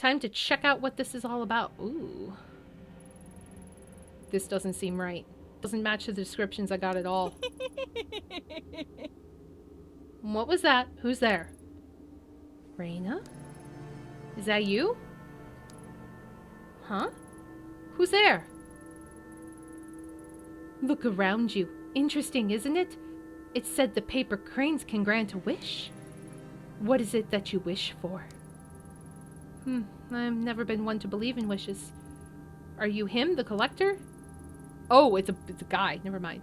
Time to check out what this is all about. Ooh. This doesn't seem right. Doesn't match the descriptions I got at all. What was that? Who's there? Reyna? Is that you? Huh? Who's there? Look around you. Interesting, isn't it? It said the paper cranes can grant a wish. What is it that you wish for? I've never been one to believe in wishes. Are you him, the collector? Oh, it's a guy. Never mind.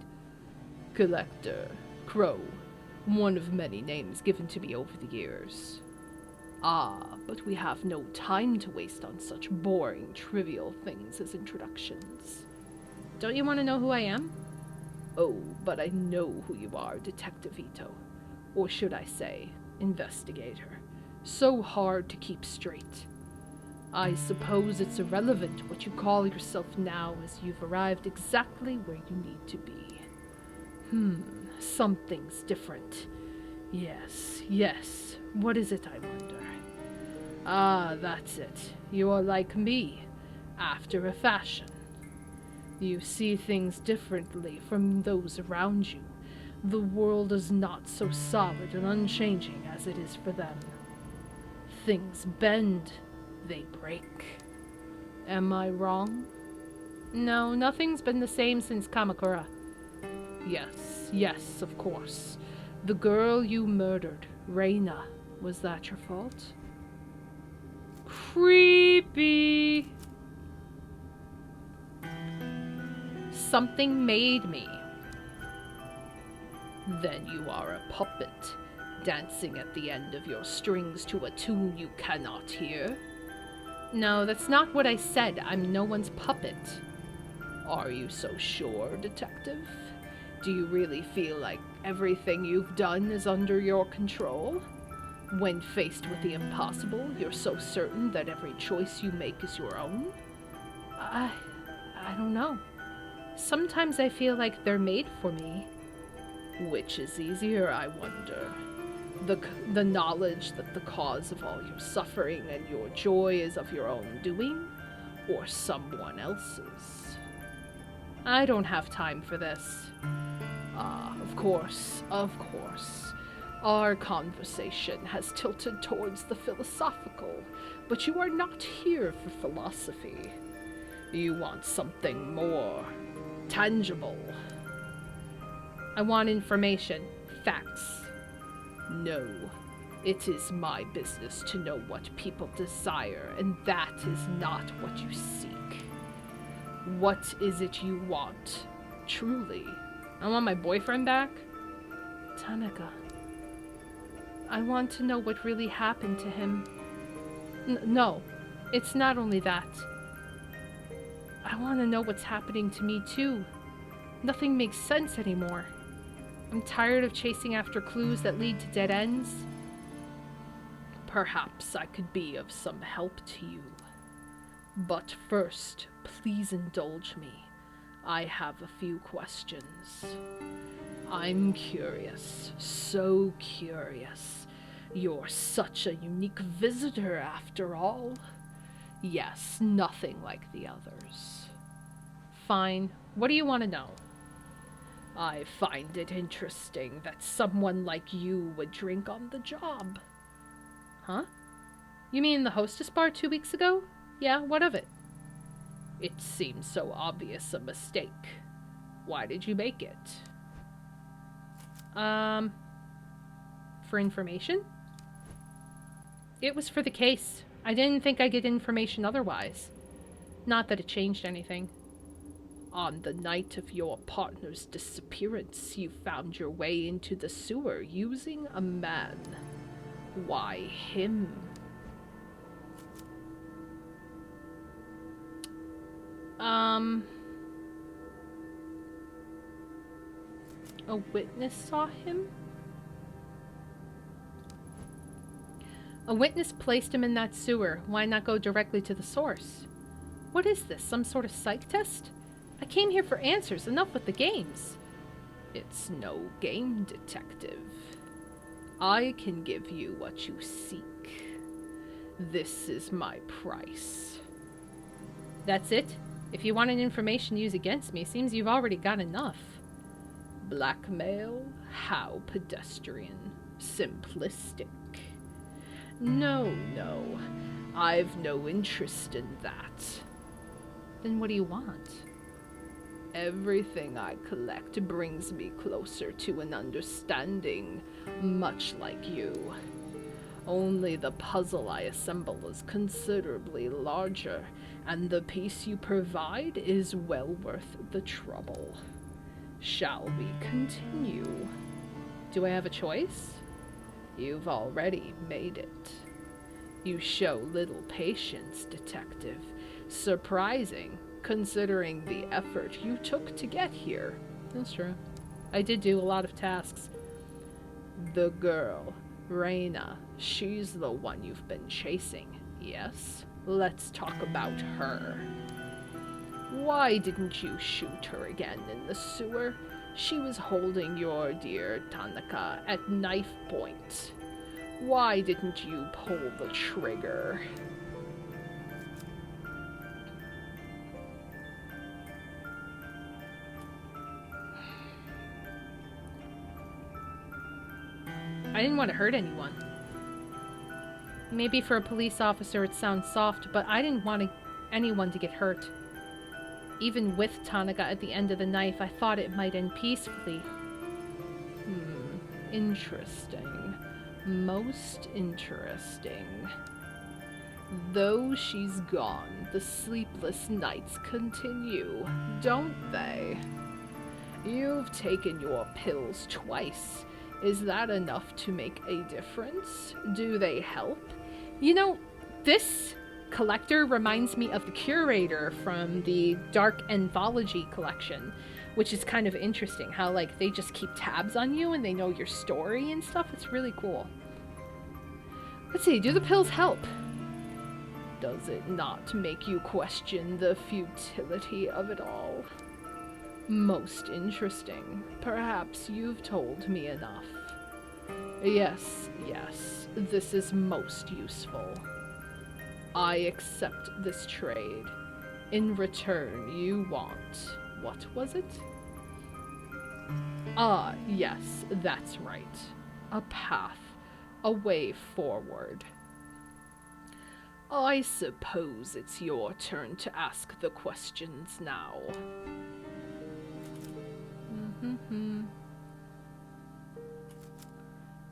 Collector. Crow. One of many names given to me over the years. Ah, but we have no time to waste on such boring, trivial things as introductions. Don't you want to know who I am? Oh, but I know who you are, Detective Ito. Or should I say, investigator. So hard to keep straight. I suppose it's irrelevant what you call yourself now, as you've arrived exactly where you need to be. Something's different. Yes. What is it, I wonder? Ah, that's it. You're like me, after a fashion. You see things differently from those around you. The world is not so solid and unchanging as it is for them. Things bend, they break. Am I wrong? No, nothing's been the same since Kamakura. Yes, of course. The girl you murdered, Reyna, was that your fault? Creepy. Something made me. Then you are a puppet, dancing at the end of your strings to a tune you cannot hear. No, that's not what I said. I'm no one's puppet. Are you so sure, Detective? Do you really feel like everything you've done is under your control? When faced with the impossible, you're so certain that every choice you make is your own? I don't know. Sometimes I feel like they're made for me. Which is easier, I wonder? The knowledge that the cause of all your suffering and your joy is of your own doing, or someone else's? I don't have time for this. Of course. Our conversation has tilted towards the philosophical, but you are not here for philosophy. You want something more tangible. I want information, facts. No, it is my business to know what people desire, and that is not what you seek. What is it you want, truly? I want my boyfriend back? Tanaka. I want to know what really happened to him. No, it's not only that. I want to know what's happening to me too. Nothing makes sense anymore. I'm tired of chasing after clues that lead to dead ends. Perhaps I could be of some help to you. But first, please indulge me. I have a few questions. I'm curious, so curious. You're such a unique visitor after all. Yes, nothing like the others. Fine. What do you want to know? I find it interesting that someone like you would drink on the job. Huh? You mean the hostess bar 2 weeks ago? Yeah, what of it? It seems so obvious a mistake. Why did you make it? For information? It was for the case. I didn't think I'd get information otherwise. Not that it changed anything. On the night of your partner's disappearance, you found your way into the sewer using a man. Why him? A witness saw him? A witness placed him in that sewer. Why not go directly to the source? What is this, some sort of psych test? I came here for answers. Enough with the games. It's no game, Detective. I can give you what you seek. This is my price. That's it? If you wanted information used against me, seems you've already got enough. Blackmail? How pedestrian. Simplistic. No, I've no interest in that. Then what do you want? Everything I collect brings me closer to an understanding, much like you. Only the puzzle I assemble is considerably larger, and the piece you provide is well worth the trouble. Shall we continue? Do I have a choice? You've already made it. You show little patience, detective. Surprising, considering the effort you took to get here. That's true. I did do a lot of tasks. The girl, Reyna, she's the one you've been chasing, yes? Let's talk about her. Why didn't you shoot her again in the sewer? She was holding your dear Tanaka at knife point. Why didn't you pull the trigger? I didn't want to hurt anyone. Maybe for a police officer it sounds soft, but I didn't want anyone to get hurt. Even with Tanaka at the end of the knife, I thought it might end peacefully. Interesting. Most interesting. Though she's gone, the sleepless nights continue, don't they? You've taken your pills twice. Is that enough to make a difference? Do they help? You know, this collector reminds me of the curator from the Dark Anthology collection, which is kind of interesting how, like, they just keep tabs on you and they know your story and stuff. It's really cool. Let's see, do the pills help? Does it not make you question the futility of it all? Most interesting. Perhaps you've told me enough. Yes, this is most useful. I accept this trade. In return, you want... what was it? Ah, yes, that's right. A path. A way forward. I suppose it's your turn to ask the questions now.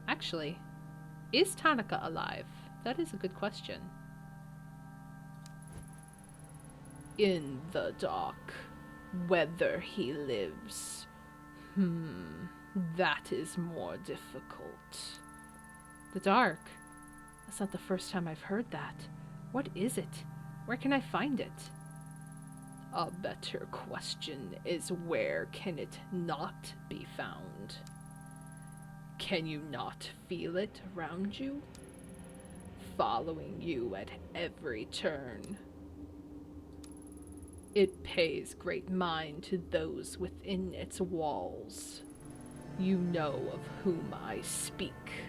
Actually, is Tanaka alive? That is a good question. In the dark. Whether he lives. That is more difficult. The dark? That's not the first time I've heard that. What is it? Where can I find it? A better question is, where can it not be found? Can you not feel it around you? Following you at every turn. It pays great mind to those within its walls. You know of whom I speak.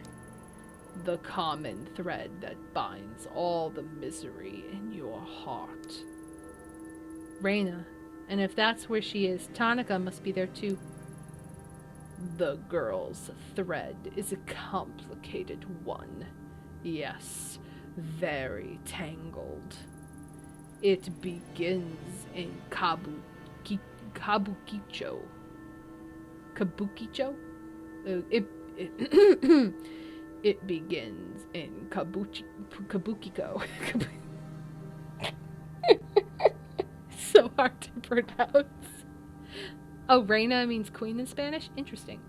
The common thread that binds all the misery in your heart. Reyna. And if that's where she is, Tanaka must be there too. The girl's thread is a complicated one. Yes, very tangled. It begins in Kabukicho. Kabukicho? It begins in Kabukiko. So hard to pronounce. Oh, Reina means queen in Spanish? Interesting.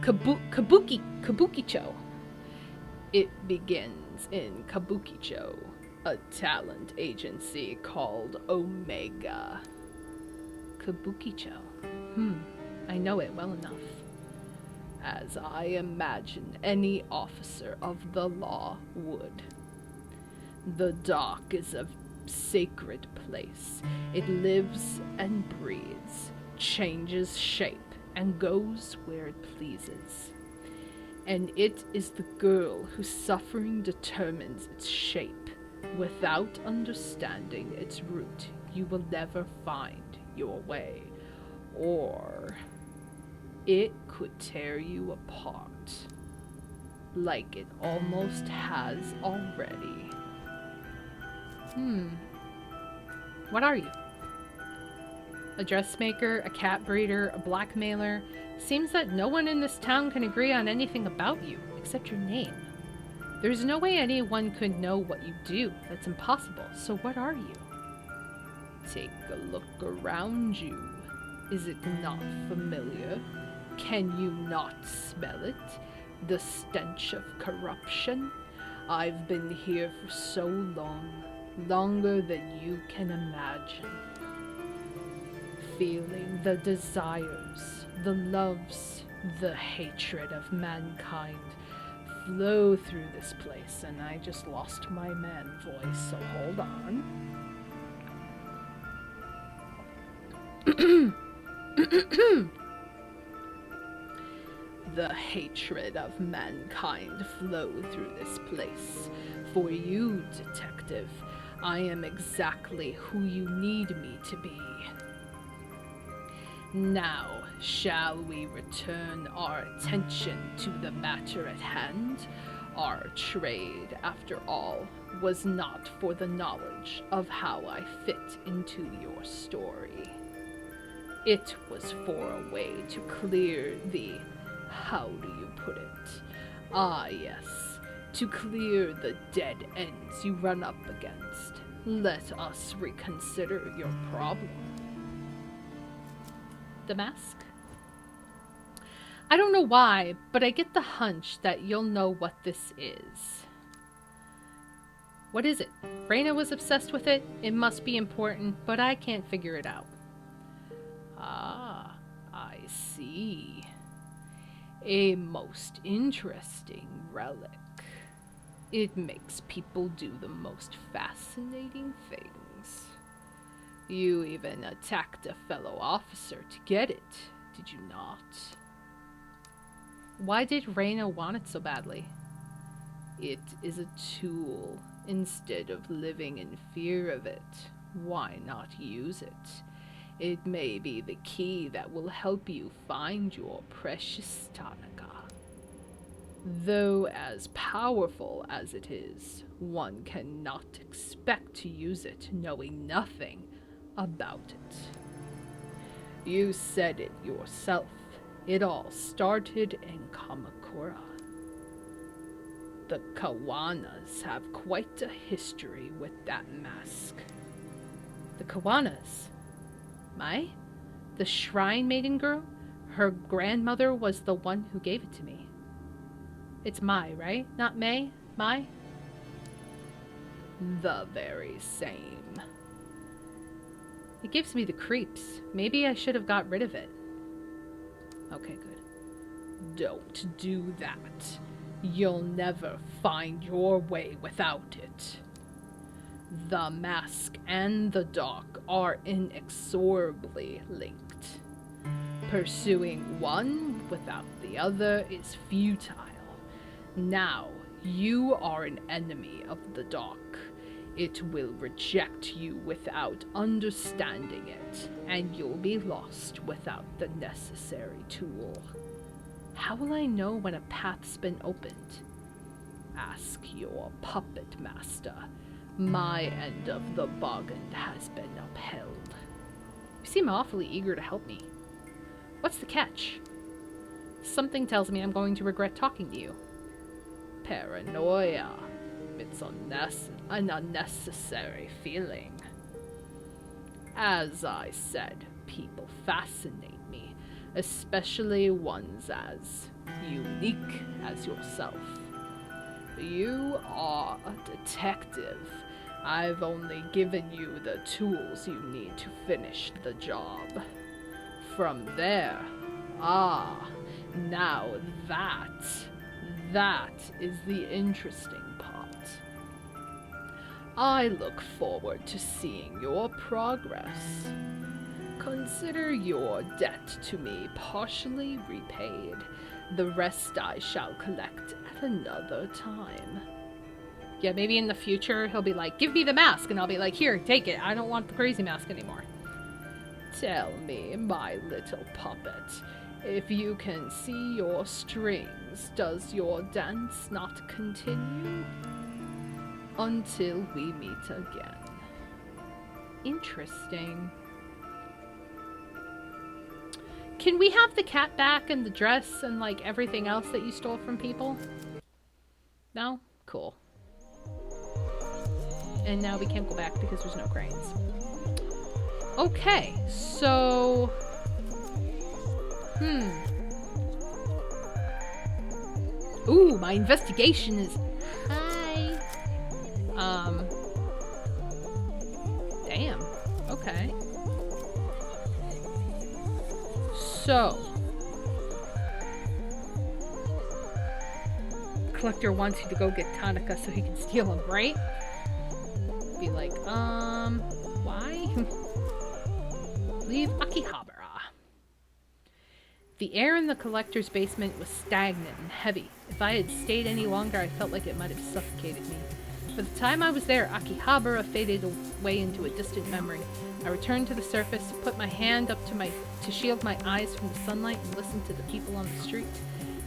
Kabukicho. It begins in Kabukicho, a talent agency called Omega. Kabukicho. I know it well enough. As I imagine any officer of the law would. The dock is a sacred place. It lives and breathes, changes shape, and goes where it pleases. And it is the girl whose suffering determines its shape. Without understanding its root, you will never find your way, or it could tear you apart, like it almost has already. What are you? A dressmaker, a cat breeder, a blackmailer? Seems that no one in this town can agree on anything about you, except your name. There's no way anyone could know what you do. That's impossible. So what are you? Take a look around you. Is it not familiar? Can you not smell it? The stench of corruption? I've been here for so long, longer than you can imagine. Feeling the desires, the loves, the hatred of mankind flow through this place, and I just lost my man voice, so hold on. The hatred of mankind flow through this place. For you, detective, I am exactly who you need me to be. Now, shall we return our attention to the matter at hand? Our trade, after all, was not for the knowledge of how I fit into your story. It was for a way to clear the, how do you put it? Ah, yes, to clear the dead ends you run up against. Let us reconsider your problem. The mask? I don't know why, but I get the hunch that you'll know what this is. What is it? Reyna was obsessed with it. It must be important, but I can't figure it out. Ah, I see. A most interesting relic. It makes people do the most fascinating things. You even attacked a fellow officer to get it, did you not? Why did Reyna want it so badly? It is a tool. Instead of living in fear of it, why not use it? It may be the key that will help you find your precious Tanaka. Though as powerful as it is, one cannot expect to use it knowing nothing about it. You said it yourself. It all started in Kamakura. The Kawanas have quite a history with that mask. The Kawanas? Mai? The shrine maiden girl? Her grandmother was the one who gave it to me. It's Mai, right? Not May? Mai? The very same. It gives me the creeps. Maybe I should have got rid of it. Okay, good. Don't do that. You'll never find your way without it. The mask and the dark are inexorably linked. Pursuing one without the other is futile. Now, you are an enemy of the dark. It will reject you without understanding it, and you'll be lost without the necessary tool. How will I know when a path's been opened? Ask your puppet master. My end of the bargain has been upheld. You seem awfully eager to help me. What's the catch? Something tells me I'm going to regret talking to you. Paranoia. It's an unnecessary feeling. As I said, people fascinate me, especially ones as unique as yourself. You are a detective. I've only given you the tools you need to finish the job. From there, now that is the interesting part. I look forward to seeing your progress. Consider your debt to me partially repaid. The rest I shall collect at another time. Yeah, maybe in the future he'll be like, give me the mask, and I'll be like, here, take it. I don't want the crazy mask anymore. Tell me, my little puppet, if you can see your strings, does your dance not continue? Until we meet again. Interesting. Can we have the cat back and the dress and like everything else that you stole from people? No? Cool. And now we can't go back because there's no cranes. Okay, so... Ooh, my investigation is high. Damn. Okay. So... Collector wants you to go get Tanaka so he can steal him, right? Be like, why? Leave Akihabara. The air in the collector's basement was stagnant and heavy. If I had stayed any longer, I felt like it might have suffocated me. By the time I was there, Akihabara faded away into a distant memory. I returned to the surface, put my hand up to shield my eyes from the sunlight, and listened to the people on the street.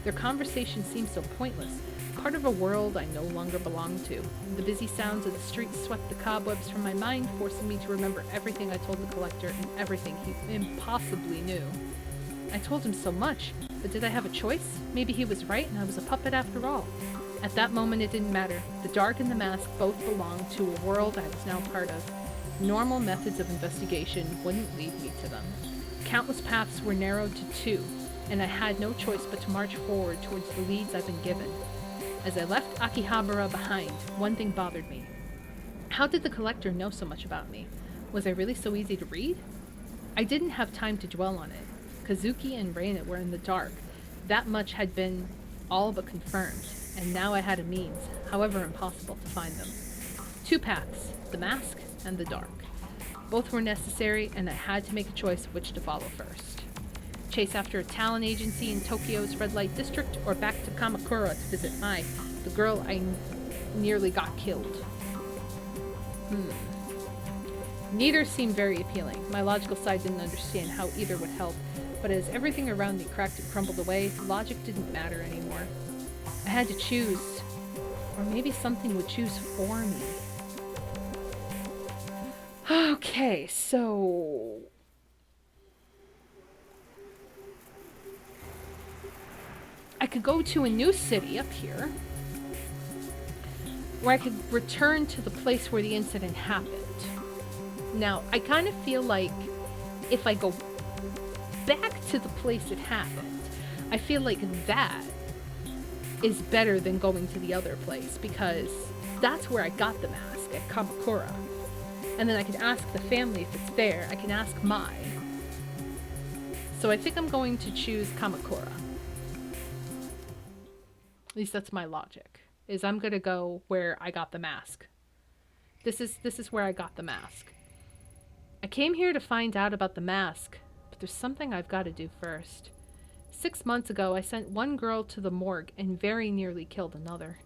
Their conversation seemed so pointless, part of a world I no longer belonged to. The busy sounds of the street swept the cobwebs from my mind, forcing me to remember everything I told the collector and everything he impossibly knew. I told him so much, but did I have a choice? Maybe he was right and I was a puppet after all. At that moment it didn't matter. The dark and the mask both belonged to a world I was now part of. Normal methods of investigation wouldn't lead me to them. Countless paths were narrowed to two, and I had no choice but to march forward towards the leads I'd been given. As I left Akihabara behind, one thing bothered me. How did the collector know so much about me? Was I really so easy to read? I didn't have time to dwell on it. Kazuki and Reina were in the dark. That much had been all but confirmed, and now I had a means, however impossible, to find them. Two paths, the mask and the dark. Both were necessary, and I had to make a choice of which to follow first. Chase after a talent agency in Tokyo's red light district, or back to Kamakura to visit Mai, the girl I nearly got killed. Neither seemed very appealing. My logical side didn't understand how either would help, but as everything around me cracked and crumbled away, logic didn't matter anymore. I had to choose, or maybe something would choose for me. Okay, so... I could go to a new city up here, where I could return to the place where the incident happened. Now, I kind of feel like if I go back to the place it happened, I feel like that is better than going to the other place, because that's where I got the mask, at Kamakura. And then I can ask the family if it's there. I can ask Mai. So I think I'm going to choose Kamakura. At least that's my logic, is I'm going to go where I got the mask. This is where I got the mask. I came here to find out about the mask, but there's something I've got to do first. 6 months ago, I sent one girl to the morgue and very nearly killed another.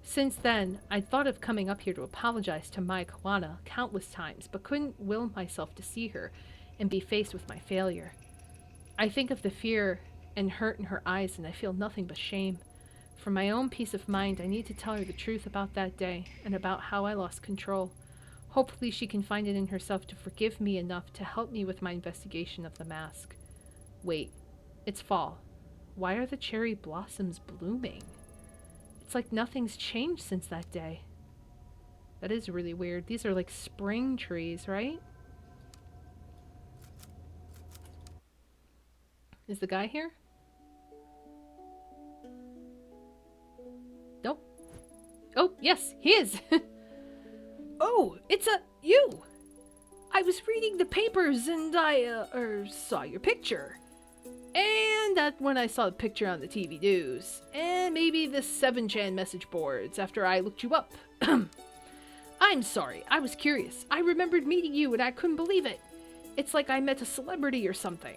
Since then, I'd thought of coming up here to apologize to Mai Kawana countless times, but couldn't will myself to see her and be faced with my failure. I think of the fear and hurt in her eyes, and I feel nothing but shame. For my own peace of mind, I need to tell her the truth about that day and about how I lost control. Hopefully she can find it in herself to forgive me enough to help me with my investigation of the mask. Wait, it's fall. Why are the cherry blossoms blooming? It's like nothing's changed since that day. That is really weird. These are like spring trees, right? Is the guy here? Nope. Oh, yes, he is. Oh, it's you. I was reading the papers and I saw your picture. And that when I saw the picture on the TV news, and maybe the 7chan message boards after I looked you up. I'm sorry, I was curious. I remembered meeting you and I couldn't believe it. It's like I met a celebrity or something.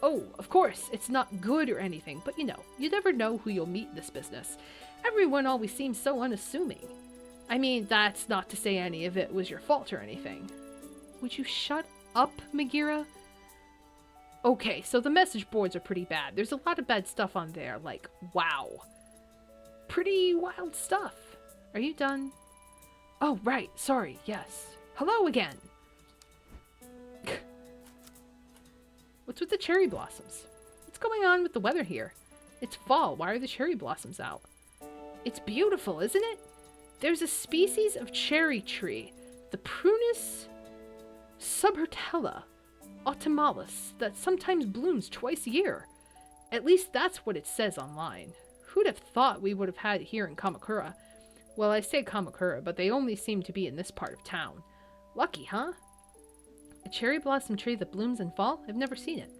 Oh, of course, it's not good or anything, but you know, you never know who you'll meet in this business. Everyone always seems so unassuming. I mean, that's not to say any of it was your fault or anything. Would you shut up, Megira? Okay, so the message boards are pretty bad. There's a lot of bad stuff on there, like, wow. Pretty wild stuff. Are you done? Oh, right, sorry, yes. Hello again. What's with the cherry blossoms? What's going on with the weather here? It's fall, why are the cherry blossoms out? It's beautiful, isn't it? There's a species of cherry tree, the Prunus subhirtella autumnalis, that sometimes blooms twice a year. At least that's what it says online. Who'd have thought we would have had it here in Kamakura? Well, I say Kamakura, but they only seem to be in this part of town. Lucky, huh? A cherry blossom tree that blooms in fall? I've never seen it.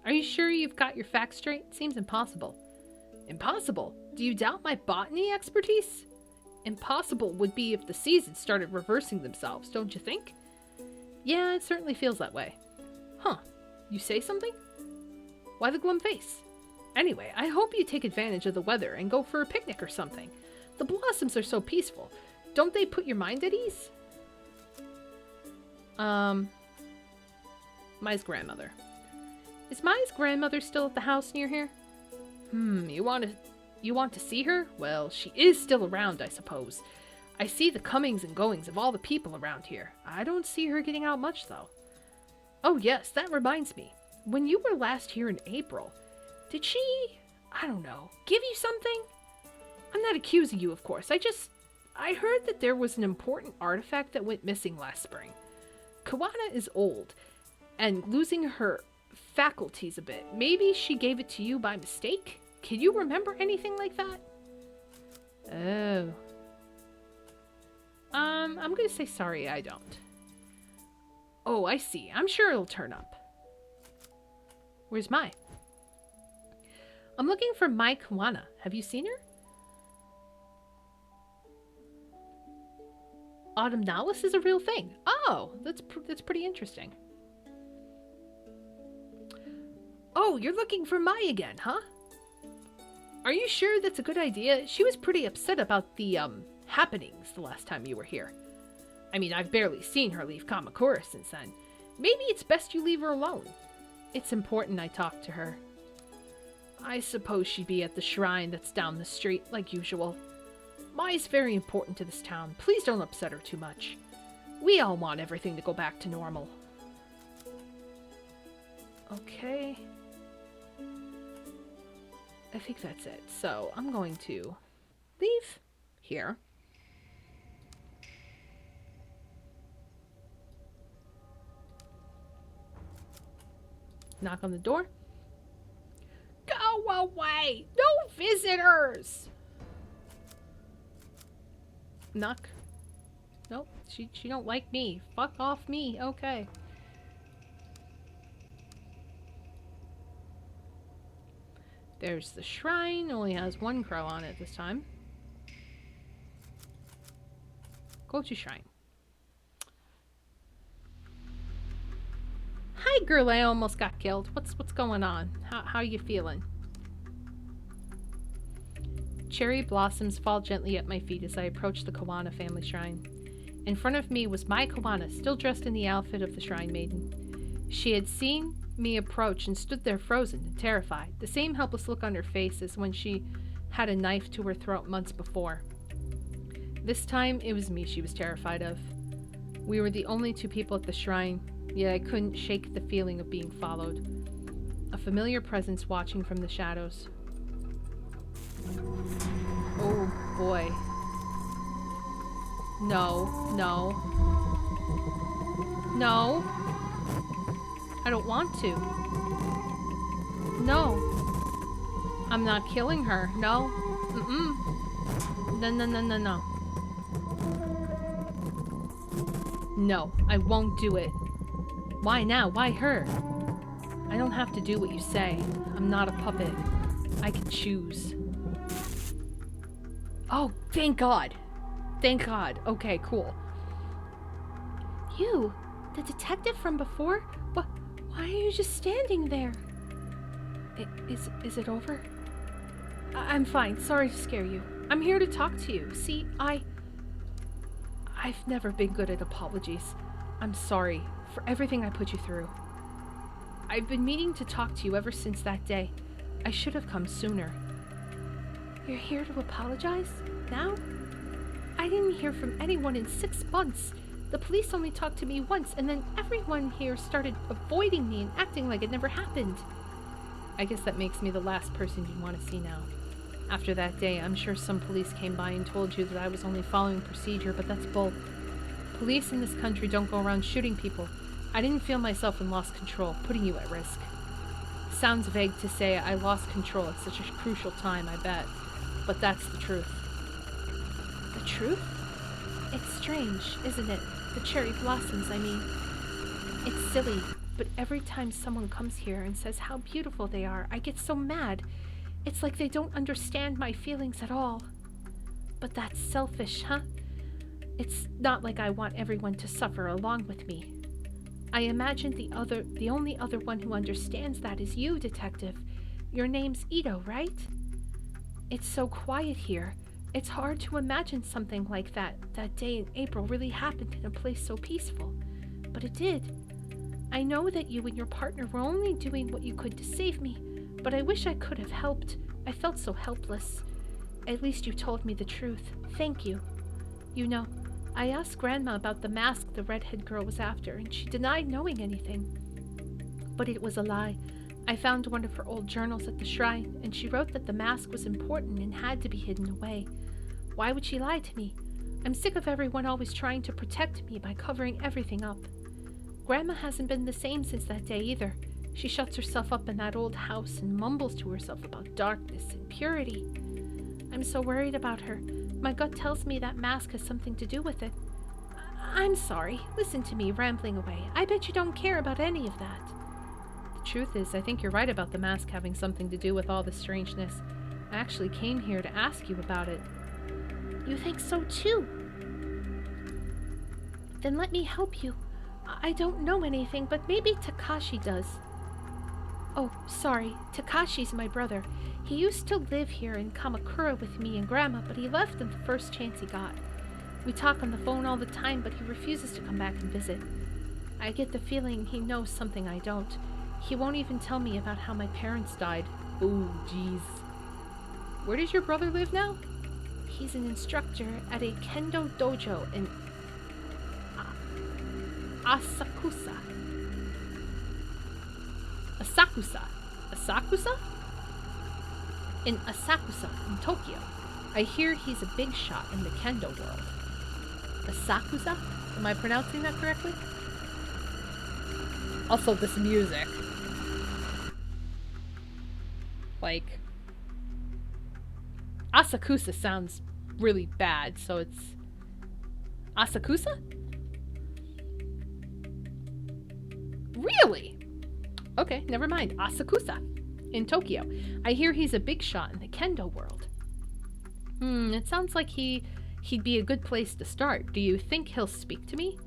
Are you sure you've got your facts straight? Seems impossible. Impossible? Do you doubt my botany expertise? Impossible would be if the seasons started reversing themselves, don't you think? Yeah, it certainly feels that way. Huh. You say something? Why the glum face? Anyway, I hope you take advantage of the weather and go for a picnic or something. The blossoms are so peaceful. Don't they put your mind at ease? Mai's grandmother. Is Mai's grandmother still at the house near here? You want to see her? Well, she is still around, I suppose. I see the comings and goings of all the people around here. I don't see her getting out much, though. Oh yes, that reminds me. When you were last here in April, did she, I don't know, give you something? I'm not accusing you, of course. I heard that there was an important artifact that went missing last spring. Kawana is old and losing her faculties a bit. Maybe she gave it to you by mistake? Can you remember anything like that? Oh. I'm gonna say sorry, I don't. Oh, I see. I'm sure it'll turn up. Where's Mai? I'm looking for Mai Kawana. Have you seen her? Autumnalis is a real thing. Oh, that's pretty interesting. Oh, you're looking for Mai again, huh? Are you sure that's a good idea? She was pretty upset about the, happenings the last time you were here. I mean, I've barely seen her leave Kamakura since then. Maybe it's best you leave her alone. It's important I talk to her. I suppose she'd be at the shrine that's down the street, like usual. Mai's very important to this town. Please don't upset her too much. We all want everything to go back to normal. Okay. I think that's it. So, I'm going to leave here. Knock on the door. Go away! No visitors! Knock. Nope, she don't like me. Fuck off me. Okay. There's the shrine. Only has one crow on it this time. Go to shrine. Hi, girl. I almost got killed. What's going on? How you feeling? Cherry blossoms fall gently at my feet as I approach the Kawana family shrine. In front of me was Mai Kawana, still dressed in the outfit of the shrine maiden. She had seen me approach and stood there frozen and terrified, the same helpless look on her face as when she had a knife to her throat months before. This time, it was me she was terrified of. We were the only two people at the shrine, yet I couldn't shake the feeling of being followed. A familiar presence watching from the shadows. Oh boy. No. No. I don't want to. No. I'm not killing her. No. No. No, I won't do it. Why now? Why her? I don't have to do what you say. I'm not a puppet. I can choose. Oh, thank God. Thank God. Okay, cool. You? The detective from before? Why are you just standing there? Is it over? I'm fine. Sorry to scare you. I'm here to talk to you. See, I've never been good at apologies. I'm sorry for everything I put you through. I've been meaning to talk to you ever since that day. I should have come sooner. You're here to apologize? Now? I didn't hear from anyone in 6 months. The police only talked to me once, and then everyone here started avoiding me and acting like it never happened. I guess that makes me the last person you'd want to see now. After that day, I'm sure some police came by and told you that I was only following procedure, but that's bull. Police in this country don't go around shooting people. I didn't feel myself and lost control, putting you at risk. Sounds vague to say I lost control at such a crucial time, I bet. But that's the truth. The truth? It's strange, isn't it? The cherry blossoms, I mean. It's silly, but every time someone comes here and says how beautiful they are, I get so mad. It's like they don't understand my feelings at all. But that's selfish, huh? It's not like I want everyone to suffer along with me. I imagine the only other one who understands that is you, Detective. Your name's Ito, right? It's so quiet here. It's hard to imagine something like that day in April really happened in a place so peaceful. But it did. I know that you and your partner were only doing what you could to save me, but I wish I could have helped. I felt so helpless. At least you told me the truth. Thank you. You know, I asked Grandma about the mask the redhead girl was after, and she denied knowing anything. But it was a lie. I found one of her old journals at the shrine, and she wrote that the mask was important and had to be hidden away. Why would she lie to me? I'm sick of everyone always trying to protect me by covering everything up. Grandma hasn't been the same since that day either. She shuts herself up in that old house and mumbles to herself about darkness and purity. I'm so worried about her. My gut tells me that mask has something to do with it. I'm sorry. Listen to me rambling away. I bet you don't care about any of that. The truth is, I think you're right about the mask having something to do with all this strangeness. I actually came here to ask you about it. You think so too? Then let me help you. I don't know anything, but maybe Takashi does. Oh, sorry. Takashi's my brother. He used to live here in Kamakura with me and Grandma, but he left the first chance he got. We talk on the phone all the time, but he refuses to come back and visit. I get the feeling he knows something I don't. He won't even tell me about how my parents died. Oh, jeez. Where does your brother live now? He's an instructor at a kendo dojo in Asakusa. Asakusa? In Asakusa, in Tokyo. I hear he's a big shot in the kendo world. Asakusa? Am I pronouncing that correctly? Also, this music. Like, Asakusa sounds really bad, so it's Asakusa? Really? Okay, never mind. Asakusa in Tokyo. I hear he's a big shot in the kendo world. It sounds like he'd be a good place to start. Do you think he'll speak to me?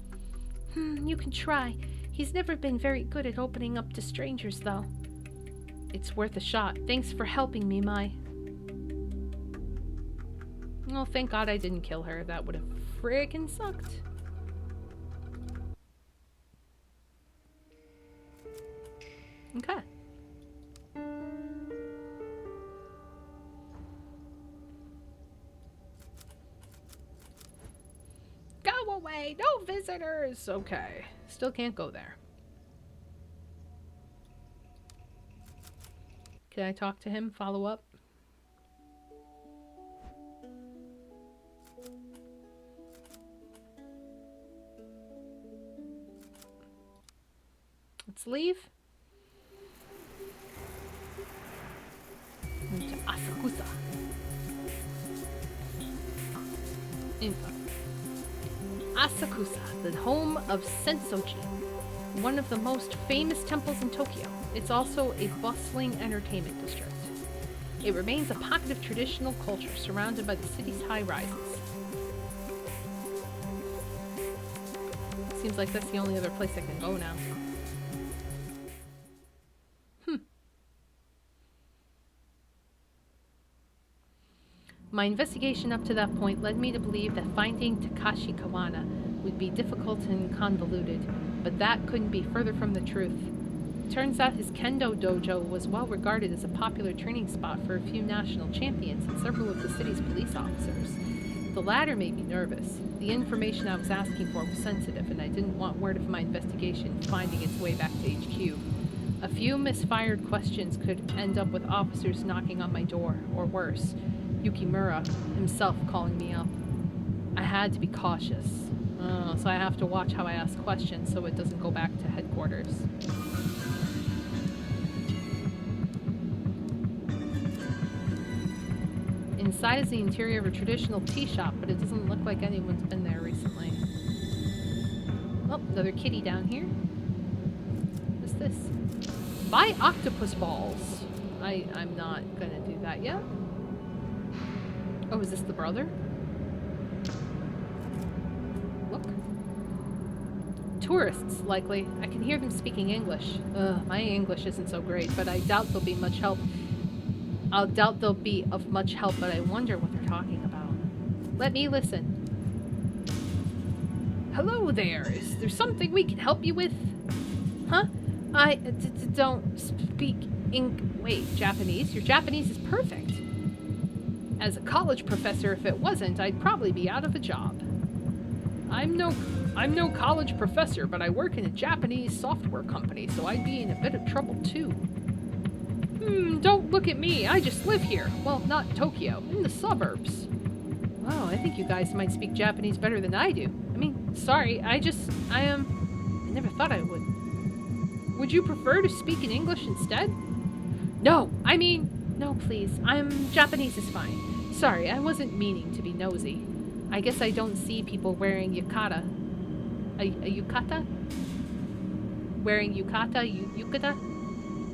You can try. He's never been very good at opening up to strangers, though. It's worth a shot. Thanks for helping me, Mai. Oh, thank God I didn't kill her. That would have friggin' sucked. Okay. Go away! No visitors! Okay. Still can't go there. Can I talk to him? Follow up? Let's leave. To Asakusa. Info. Asakusa, the home of Sensoji, one of the most famous temples in Tokyo. It's also a bustling entertainment district. It remains a pocket of traditional culture surrounded by the city's high rises. Seems like that's the only other place I can go now. My investigation up to that point led me to believe that finding Takashi Kawana would be difficult and convoluted, but that couldn't be further from the truth. Turns out his kendo dojo was well regarded as a popular training spot for a few national champions and several of the city's police officers. The latter made me nervous. The information I was asking for was sensitive, and I didn't want word of my investigation finding its way back to HQ. A few misfired questions could end up with officers knocking on my door, or worse, Yukimura himself calling me up. I had to be cautious, so I have to watch how I ask questions so it doesn't go back to headquarters. Inside is the interior of a traditional tea shop, but it doesn't look like anyone's been there recently. Oh, another kitty down here. What's this? Buy octopus balls. I'm not gonna do that yet. Oh, is this the brother? Look. Tourists, likely. I can hear them speaking English. My English isn't so great, but I doubt they'll be much help. I'll doubt they'll be of much help, but I wonder what they're talking about. Let me listen. Hello there. Is there something we can help you with? Huh? I don't speak Wait, Japanese? Your Japanese is perfect. As a college professor, if it wasn't, I'd probably be out of a job. I'm no college professor, but I work in a Japanese software company, so I'd be in a bit of trouble too. Don't look at me. I just live here. Well, not Tokyo, in the suburbs. Wow, I think you guys might speak Japanese better than I do. I mean, sorry, I never thought I would. Would you prefer to speak in English instead? No, please. Japanese is fine. Sorry, I wasn't meaning to be nosy. I guess I don't see people wearing yukata. A yukata? Wearing yukata?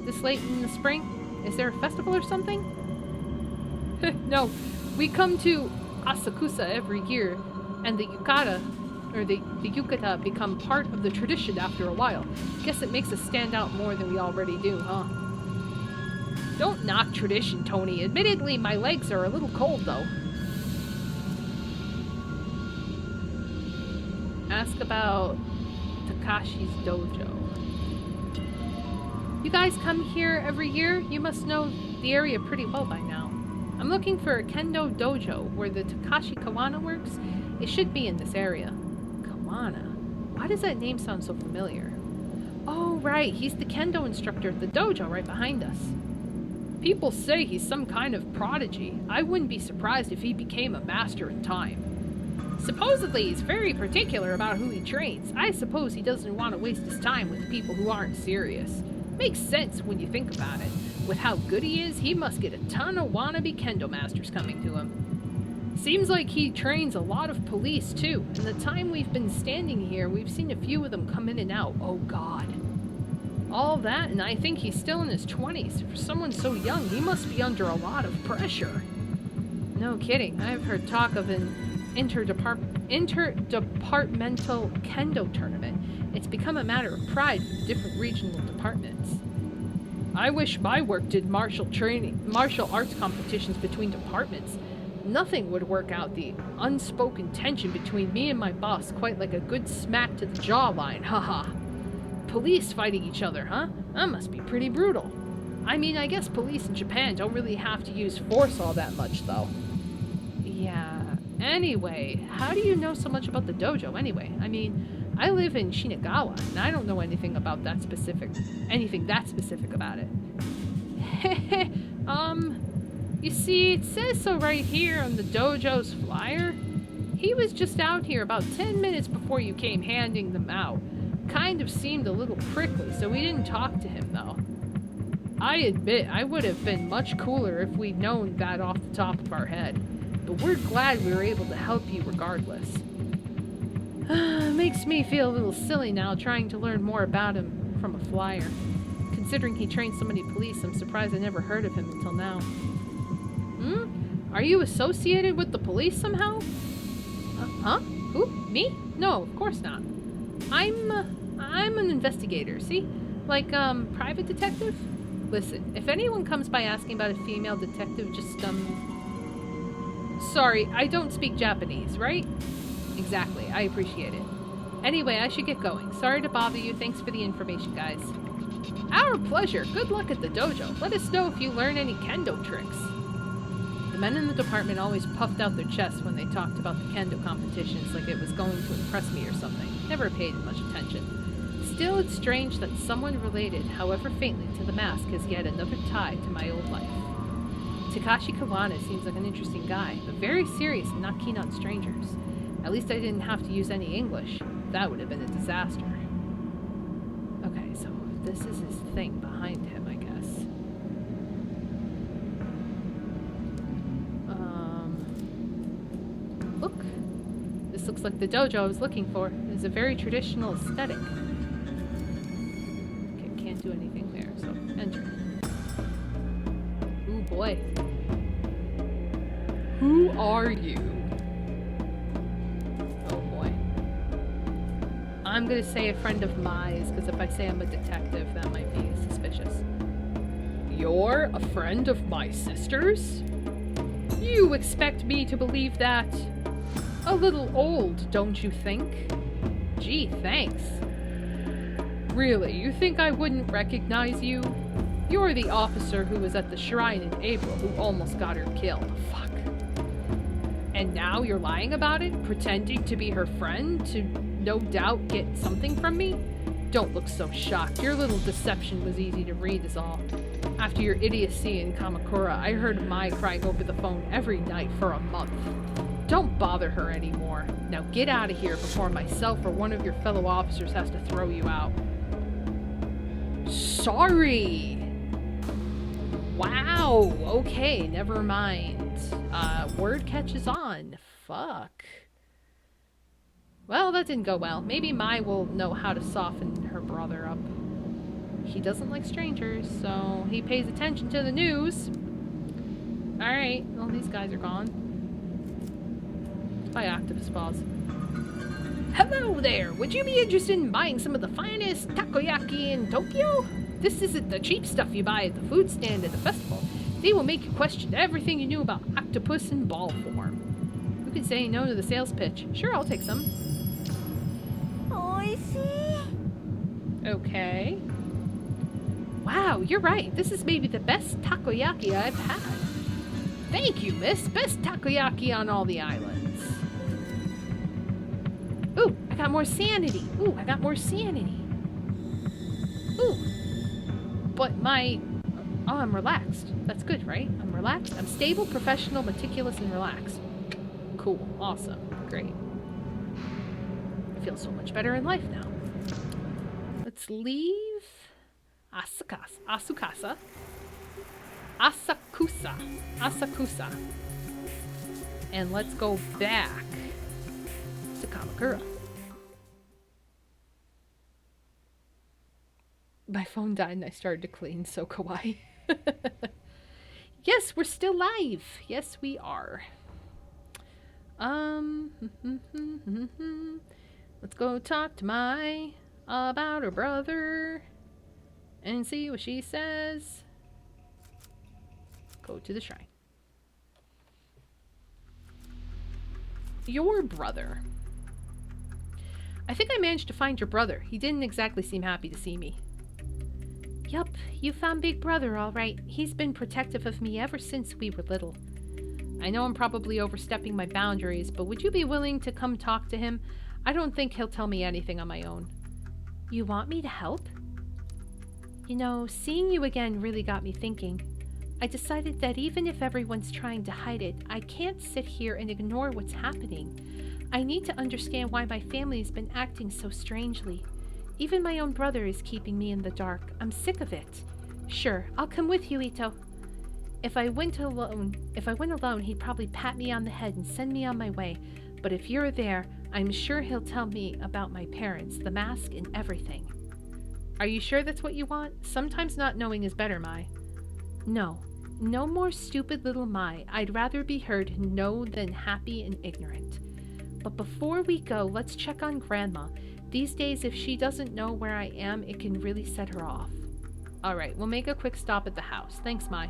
This late in the spring? Is there a festival or something? No, we come to Asakusa every year, and the yukata become part of the tradition after a while. Guess it makes us stand out more than we already do, huh? Don't knock tradition, Tony. Admittedly, my legs are a little cold, though. Ask about Takashi's dojo. You guys come here every year? You must know the area pretty well by now. I'm looking for a kendo dojo where the Takashi Kawana works. It should be in this area. Kawana? Why does that name sound so familiar? Oh, right. He's the kendo instructor at the dojo right behind us. People say he's some kind of prodigy. I wouldn't be surprised if he became a master in time. Supposedly, he's very particular about who he trains. I suppose he doesn't want to waste his time with people who aren't serious. Makes sense when you think about it. With how good he is, he must get a ton of wannabe kendo masters coming to him. Seems like he trains a lot of police, too. In the time we've been standing here, we've seen a few of them come in and out. Oh, God. All that, and I think he's still in his 20s. For someone so young, he must be under a lot of pressure. No kidding. I've heard talk of an interdepartmental kendo tournament. It's become a matter of pride for the different regional departments. I wish my work did martial arts competitions between departments. Nothing would work out the unspoken tension between me and my boss quite like a good smack to the jawline, haha. Police fighting each other, huh? That must be pretty brutal. I mean, I guess police in Japan don't really have to use force all that much, though. Yeah. Anyway, how do you know so much about the dojo anyway? I mean, I live in Shinagawa, and I don't know anything about that specific about it. You see, it says so right here on the dojo's flyer. He was just out here about 10 minutes before you came handing them out. Kind of seemed a little prickly, so we didn't talk to him, though. I admit, I would have been much cooler if we'd known that off the top of our head. But we're glad we were able to help you regardless. Makes me feel a little silly now trying to learn more about him from a flyer. Considering he trained so many police, I'm surprised I never heard of him until now. Are you associated with the police somehow? Huh? Who? Me? No, of course not. I'm an investigator, see? Like, private detective? Listen, if anyone comes by asking about a female detective, just, Sorry, I don't speak Japanese, right? Exactly, I appreciate it. Anyway, I should get going. Sorry to bother you. Thanks for the information, guys. Our pleasure. Good luck at the dojo. Let us know if you learn any kendo tricks. The men in the department always puffed out their chests when they talked about the kendo competitions like it was going to impress me or something. Never paid much attention. Still, it's strange that someone related, however faintly, to the mask has yet another tie to my old life. Takashi Kawana seems like an interesting guy, but very serious and not keen on strangers. At least I didn't have to use any English. That would have been a disaster. Okay, so this is his thing behind him, I guess. Look. This looks like the dojo I was looking for. It's a very traditional aesthetic. Okay, can't do anything there, so enter. Ooh, boy. Who are you? Oh, boy. I'm gonna say a friend of mine, because if I say I'm a detective, that might be suspicious. You're a friend of my sister's? You expect me to believe that? A little old, don't you think? Gee, thanks. Really, you think I wouldn't recognize you? You're the officer who was at the shrine in April who almost got her killed. Fuck. And now you're lying about it? Pretending to be her friend to no doubt get something from me? Don't look so shocked. Your little deception was easy to read is all. After your idiocy in Kamakura, I heard Mai crying over the phone every night for a month. Don't bother her anymore. Now get out of here before myself or one of your fellow officers has to throw you out. Sorry! Wow, okay, never mind. Word catches on. Fuck. Well, that didn't go well. Maybe Mai will know how to soften her brother up. He doesn't like strangers, so he pays attention to the news. Alright, well, these guys are gone. By activist pause. Hello there! Would you be interested in buying some of the finest takoyaki in Tokyo? This isn't the cheap stuff you buy at the food stand at the festival. They will make you question everything you knew about octopus in ball form. Who could say no to the sales pitch? Sure, I'll take some. Oishii. Okay. Wow, you're right. This is maybe the best takoyaki I've had. Thank you, miss. Best takoyaki on all the islands. Ooh, I got more sanity. Ooh, I got more sanity. Ooh. But my... Oh, I'm relaxed. That's good, right? I'm relaxed. I'm stable, professional, meticulous, and relaxed. Cool. Awesome. Great. I feel so much better in life now. Let's leave... Asakusa. And let's go back to Kamakura. My phone died and I started to clean, so kawaii. Yes, we're still live. Yes, we are. Let's go talk to Mai about her brother and see what she says. Go to the shrine. Your brother. I think I managed to find your brother. He didn't exactly seem happy to see me. Yup, you found Big Brother all right. He's been protective of me ever since we were little. I know I'm probably overstepping my boundaries, but would you be willing to come talk to him? I don't think he'll tell me anything on my own. You want me to help? You know, seeing you again really got me thinking. I decided that even if everyone's trying to hide it, I can't sit here and ignore what's happening. I need to understand why my family's been acting so strangely. Even my own brother is keeping me in the dark. I'm sick of it. Sure, I'll come with you, Ito. If I went alone, he'd probably pat me on the head and send me on my way. But if you're there, I'm sure he'll tell me about my parents, the mask, and everything. Are you sure that's what you want? Sometimes not knowing is better, Mai. No. No more stupid little Mai. I'd rather be heard no than happy and ignorant. But before we go, let's check on Grandma. These days, if she doesn't know where I am, it can really set her off. Alright, we'll make a quick stop at the house. Thanks, Mai.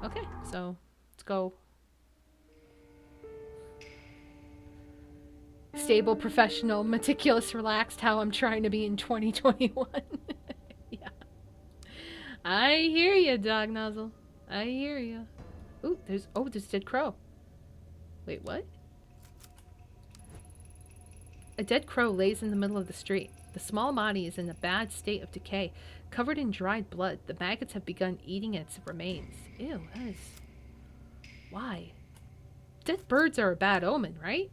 Okay, so let's go. Stable, professional, meticulous, relaxed, how I'm trying to be in 2021. Yeah. I hear you, Dog Nozzle. I hear you. Ooh, there's dead crow. Wait, what? A dead crow lays in the middle of the street. The small body is in a bad state of decay, covered in dried blood. The maggots have begun eating its remains. Ew, that is... Why? Dead birds are a bad omen, right?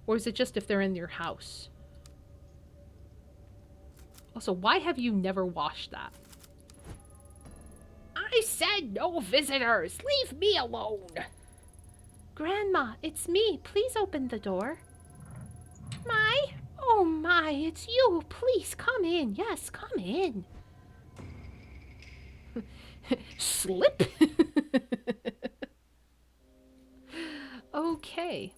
Or is it just if they're in your house? Also, why have you never washed that? I said no visitors! Leave me alone! Grandma, it's me. Please open the door. Oh my, it's you. Please come in. Yes, come in. Slip? Okay.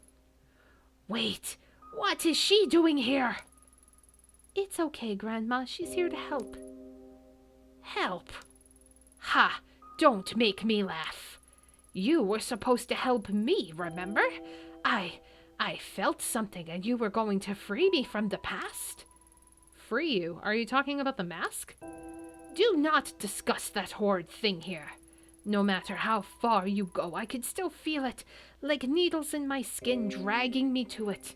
Wait, what is she doing here? It's okay, Grandma. She's here to help. Help? Ha! Don't make me laugh. You were supposed to help me, remember? I felt something and you were going to free me from the past. Free you? Are you talking about the mask? Do not discuss that horrid thing here. No matter how far you go, I can still feel it, like needles in my skin dragging me to it.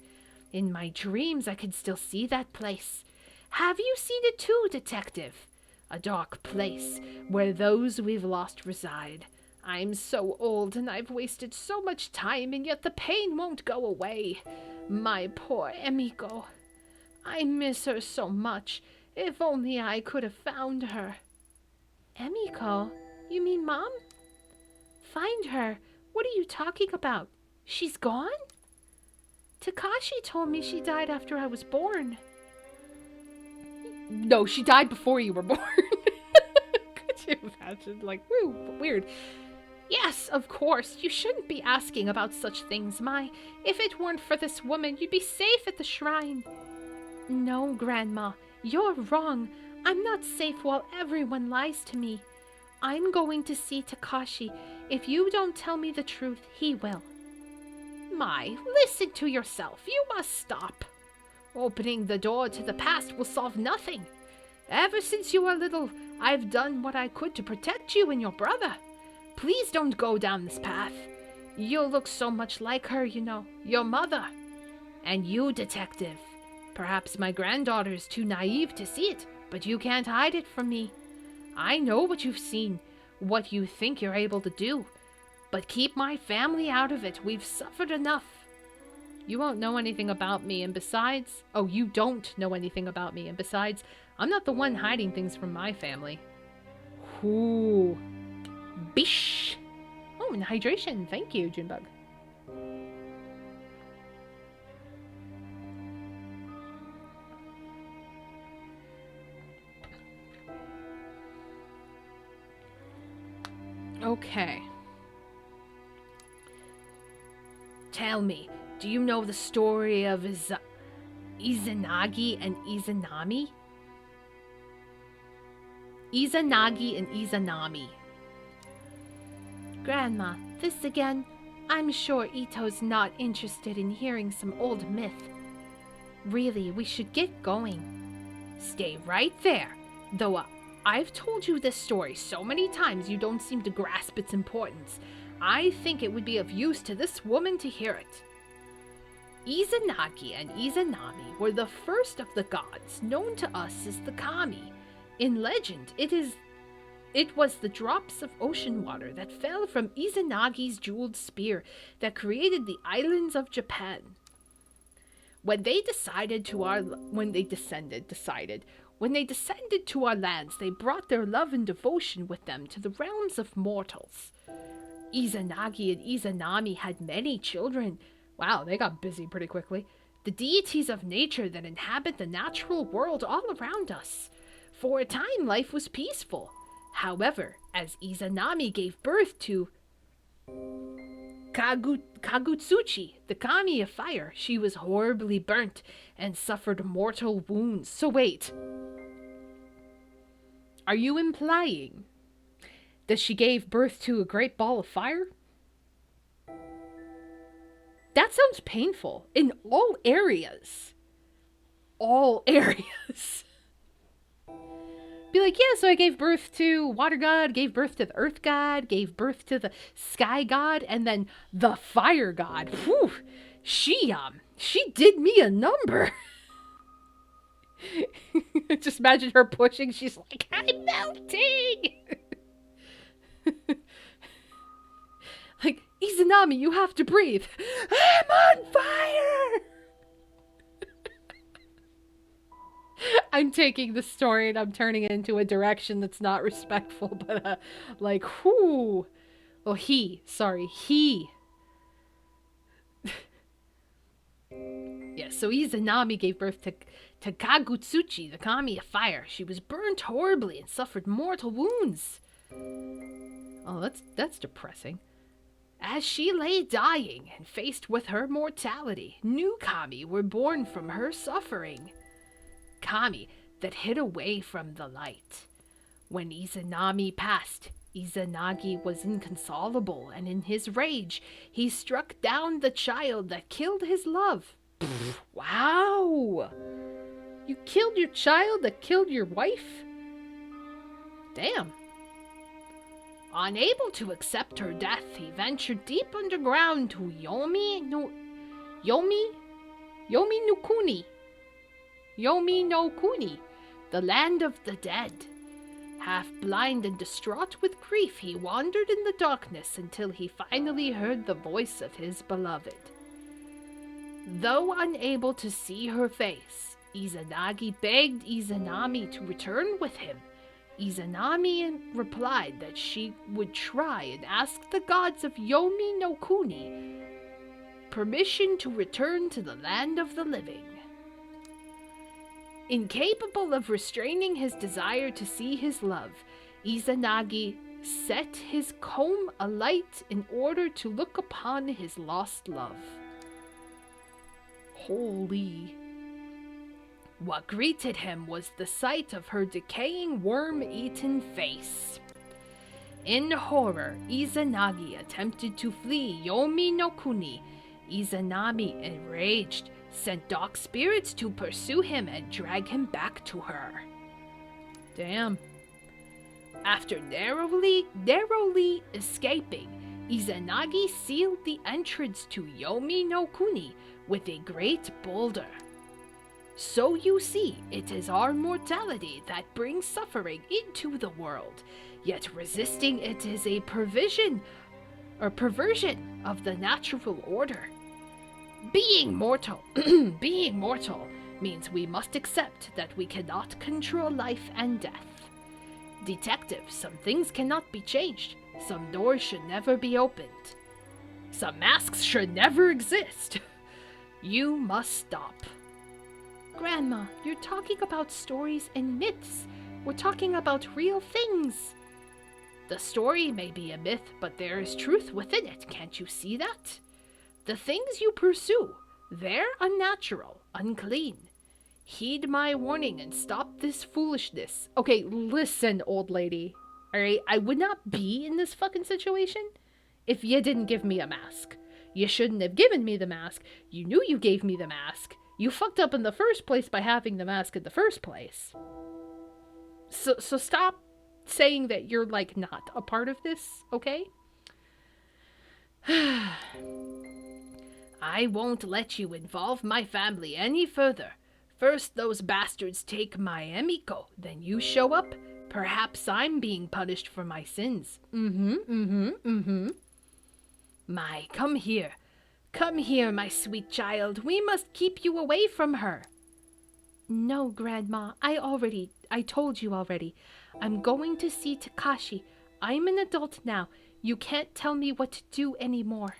In my dreams, I can still see that place. Have you seen it too, Detective? A dark place where those we've lost reside. I'm so old and I've wasted so much time, and yet the pain won't go away. My poor Emiko. I miss her so much. If only I could have found her. Emiko? You mean Mom? Find her? What are you talking about? She's gone? Takashi told me she died after I was born. No, she died before you were born. Could you imagine? Like, woo, weird. Yes, of course. You shouldn't be asking about such things, Mai. If it weren't for this woman, you'd be safe at the shrine. No, Grandma. You're wrong. I'm not safe while everyone lies to me. I'm going to see Takashi. If you don't tell me the truth, he will. Mai, listen to yourself. You must stop. Opening the door to the past will solve nothing. Ever since you were little, I've done what I could to protect you and your brother. Please don't go down this path. You'll look so much like her, you know, your mother. And you, Detective. Perhaps my granddaughter is too naive to see it, but you can't hide it from me. I know what you've seen, what you think you're able to do. But keep my family out of it. We've suffered enough. You won't know anything about me, and besides... Oh, you don't know anything about me, and besides, I'm not the one hiding things from my family. Ooh. Bish! Oh, and hydration. Thank you, Junebug. Okay. Tell me, do you know the story of Izanagi and Izanami? Izanagi and Izanami. Grandma, this again? I'm sure Ito's not interested in hearing some old myth. Really, we should get going. Stay right there. Though I've told you this story so many times you don't seem to grasp its importance. I think it would be of use to this woman to hear it. Izanagi and Izanami were the first of the gods, known to us as the Kami. In legend, it was the drops of ocean water that fell from Izanagi's jeweled spear that created the islands of Japan. When they descended to our lands, they brought their love and devotion with them to the realms of mortals. Izanagi and Izanami had many children. Wow, they got busy pretty quickly. The deities of nature that inhabit the natural world all around us. For a time, life was peaceful. However, as Izanami gave birth to Kagutsuchi, the Kami of fire, she was horribly burnt and suffered mortal wounds. So wait, are you implying that she gave birth to a great ball of fire? That sounds painful in all areas. All areas. Be like, yeah, so I gave birth to water god, gave birth to the earth god, gave birth to the sky god, and then the fire god. Whew, she did me a number. Just imagine her pushing, she's like, I'm melting. Like, Izanami, you have to breathe. I'm on fire! I'm taking the story and I'm turning it into a direction that's not respectful, but, like, whoo. Oh, he. Yes, so Izanami gave birth to Kagutsuchi, the kami of fire. She was burnt horribly and suffered mortal wounds. Oh, that's depressing. As she lay dying and faced with her mortality, new kami were born from her suffering. Kami that hid away from the light. When Izanami passed, Izanagi was inconsolable, and in his rage, he struck down the child that killed his love. Wow! You killed your child that killed your wife? Damn. Unable to accept her death, he ventured deep underground to Yomi no Kuni, the land of the dead. Half blind and distraught with grief, he wandered in the darkness until he finally heard the voice of his beloved. Though unable to see her face, Izanagi begged Izanami to return with him. Izanami replied that she would try and ask the gods of Yomi no Kuni permission to return to the land of the living. Incapable of restraining his desire to see his love, Izanagi set his comb alight in order to look upon his lost love. Holy. What greeted him was the sight of her decaying, worm-eaten face. In horror, Izanagi attempted to flee Yomi no Kuni. Izanami, enraged, sent dark spirits to pursue him and drag him back to her. Damn. After narrowly escaping, Izanagi sealed the entrance to Yomi no Kuni with a great boulder. So you see, it is our mortality that brings suffering into the world, yet resisting it is a perversion of the natural order. Being mortal means we must accept that we cannot control life and death. Detective, some things cannot be changed. Some doors should never be opened. Some masks should never exist. You must stop. Grandma, you're talking about stories and myths. We're talking about real things. The story may be a myth, but there is truth within it. Can't you see that? The things you pursue, they're unnatural, unclean. Heed my warning and stop this foolishness. Okay, listen, old lady. Alright, I would not be in this fucking situation if you didn't give me a mask. You shouldn't have given me the mask. You knew you gave me the mask. You fucked up in the first place by having the mask in the first place. So stop saying that you're, like, not a part of this, okay? I won't let you involve my family any further. First those bastards take my Emiko, then you show up. Perhaps I'm being punished for my sins. My, come here. Come here, my sweet child. We must keep you away from her. No, Grandma. I told you already. I'm going to see Takashi. I'm an adult now. You can't tell me what to do anymore.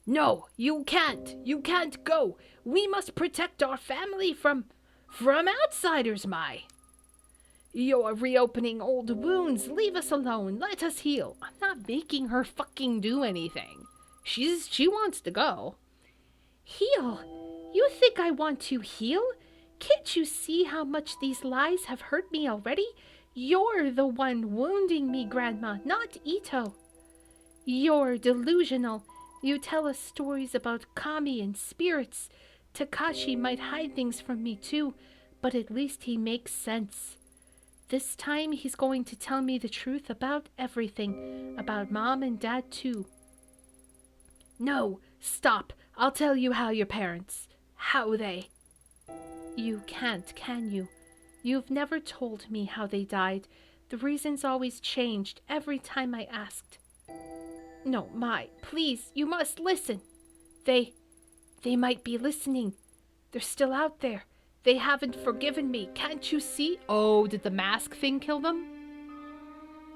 No, you can't. You can't go. We must protect our family from outsiders, Mai. You're reopening old wounds. Leave us alone. Let us heal. I'm not making her fucking do anything. She wants to go. Heal? You think I want to heal? Can't you see how much these lies have hurt me already? You're the one wounding me, Grandma, not Ito. You're delusional. You tell us stories about kami and spirits. Takashi might hide things from me too, but at least he makes sense. This time he's going to tell me the truth about everything, about Mom and Dad too. No, stop. I'll tell you how your parents. How they. You can't, can you? You've never told me how they died. The reasons always changed every time I asked. No, Mai, please, you must listen. They might be listening. They're still out there. They haven't forgiven me. Can't you see? Oh, did the mask thing kill them?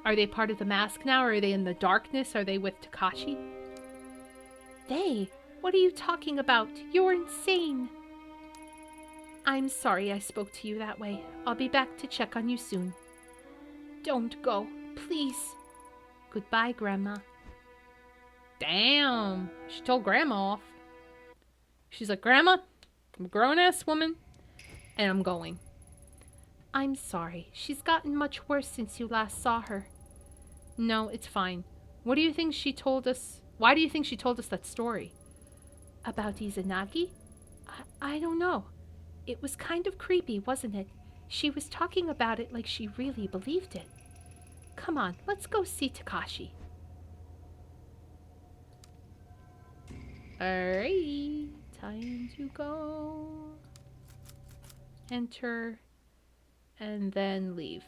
Are they part of the mask now? Or are they in the darkness? Are they with Takashi? They? What are you talking about? You're insane. I'm sorry I spoke to you that way. I'll be back to check on you soon. Don't go, please. Goodbye, Grandma. Damn. She told Grandma off. She's like, Grandma, I'm a grown-ass woman, and I'm going. I'm sorry. She's gotten much worse since you last saw her. No, it's fine. What do you think she told us? Why do you think she told us that story? About Izanagi? I don't know. It was kind of creepy, wasn't it? She was talking about it like she really believed it. Come on, let's go see Takashi. Alright, time to go. Enter, and then leave.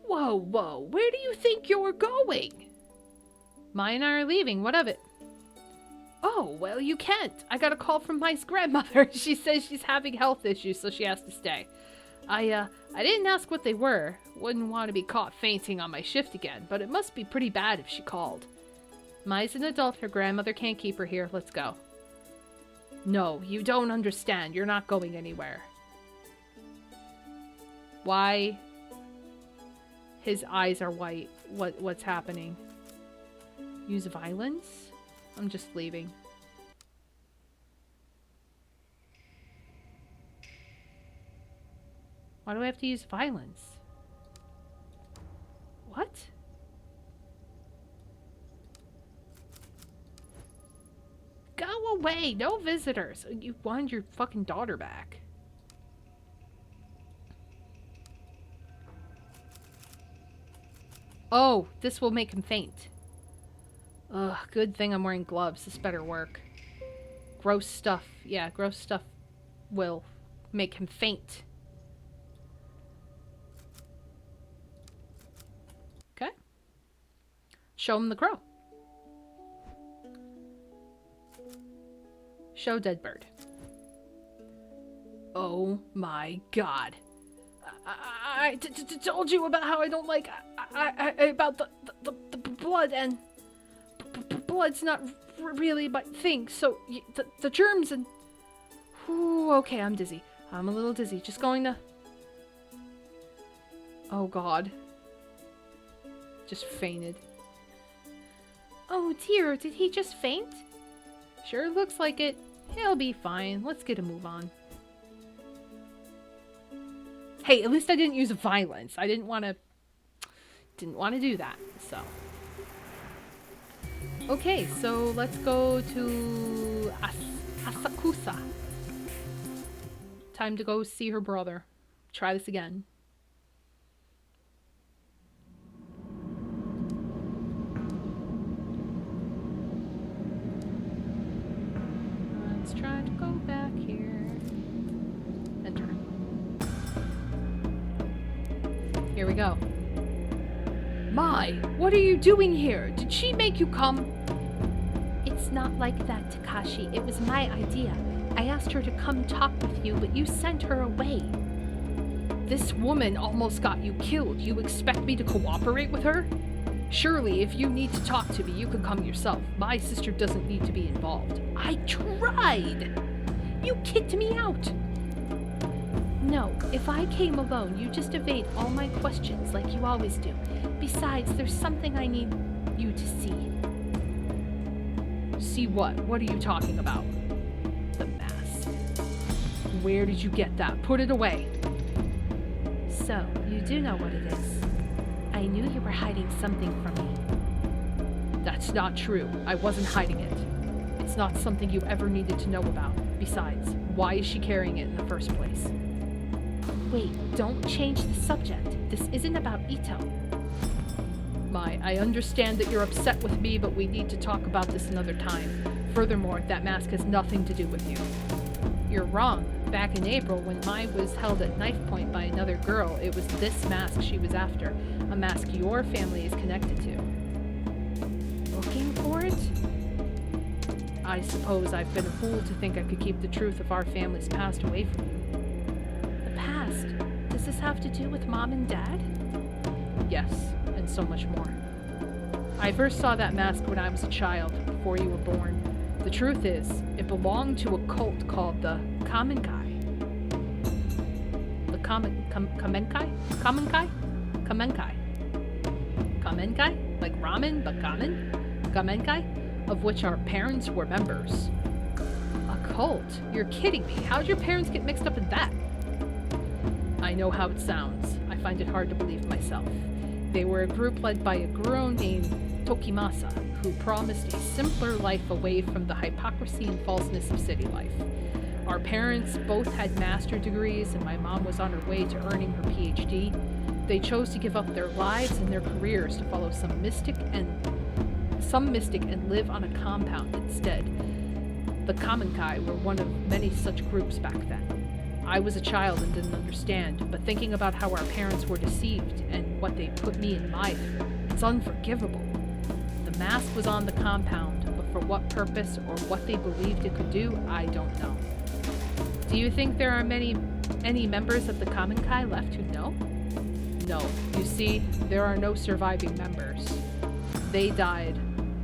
Whoa, where do you think you're going? Mai and I are leaving, what of it? Oh, well, you can't. I got a call from Mai's grandmother. She says she's having health issues, so she has to stay. I didn't ask what they were. Wouldn't want to be caught fainting on my shift again, but it must be pretty bad if she called. Mai's an adult. Her grandmother can't keep her here. Let's go. No, you don't understand. You're not going anywhere. Why? His eyes are white. What's happening? Use violence? I'm just leaving. Why do I have to use violence? What? Go away! No visitors! You wanted your fucking daughter back. Oh, this will make him faint. Ugh, good thing I'm wearing gloves. This better work. Gross stuff. Yeah, gross stuff will make him faint. Okay. Show him the crow. Show dead bird. Oh my god. I told you about how I don't like about the blood, and blood's not really my thing, so the germs and... Ooh, okay, I'm dizzy. I'm a little dizzy. Just going to... Oh god. Just fainted. Oh dear, did he just faint? Sure looks like it. He'll be fine. Let's get a move on. Hey, at least I didn't use violence. I didn't want to do that, so. Okay, so let's go to Asakusa. Time to go see her brother. Try this again. Let's try to go back here. Enter. Here we go. Mai, what are you doing here? Did she make you come? It's not like that, Takashi. It was my idea. I asked her to come talk with you, but you sent her away. This woman almost got you killed. You expect me to cooperate with her? Surely, if you need to talk to me, you could come yourself. My sister doesn't need to be involved. I tried! You kicked me out! No, if I came alone, you just evade all my questions like you always do. Besides, there's something I need you to see. See what? What are you talking about? The mask. Where did you get that? Put it away. So, you do know what it is. I knew you were hiding something from me. That's not true. I wasn't hiding it. It's not something you ever needed to know about. Besides, why is she carrying it in the first place? Wait, don't change the subject. This isn't about Ito. Mai, I understand that you're upset with me, but we need to talk about this another time. Furthermore, that mask has nothing to do with you. You're wrong. Back in April, when Mai was held at knife point by another girl, it was this mask she was after. A mask your family is connected to. Looking for it? I suppose I've been a fool to think I could keep the truth of our family's past away from you. The past? Does this have to do with Mom and Dad? Yes, and so much more. I first saw that mask when I was a child, before you were born. The truth is, it belonged to a cult called the Kamenkai. The Kamenkai? Kamenkai? Like ramen, but kamen? Kamenkai? Of which our parents were members. A cult? You're kidding me. How'd your parents get mixed up in that? I know how it sounds. I find it hard to believe myself. They were a group led by a guru named Tokimasa, who promised a simpler life away from the hypocrisy and falseness of city life. Our parents both had master degrees, and my mom was on her way to earning her PhD. They chose to give up their lives and their careers to follow some mystic and live on a compound instead. The Kamenkai were one of many such groups back then. I was a child and didn't understand, but thinking about how our parents were deceived and what they put me and Mai through, it's unforgivable. The mask was on the compound, but for what purpose or what they believed it could do, I don't know. Do you think there are any members of the Kamenkai left who know? No. You see, there are no surviving members. They died.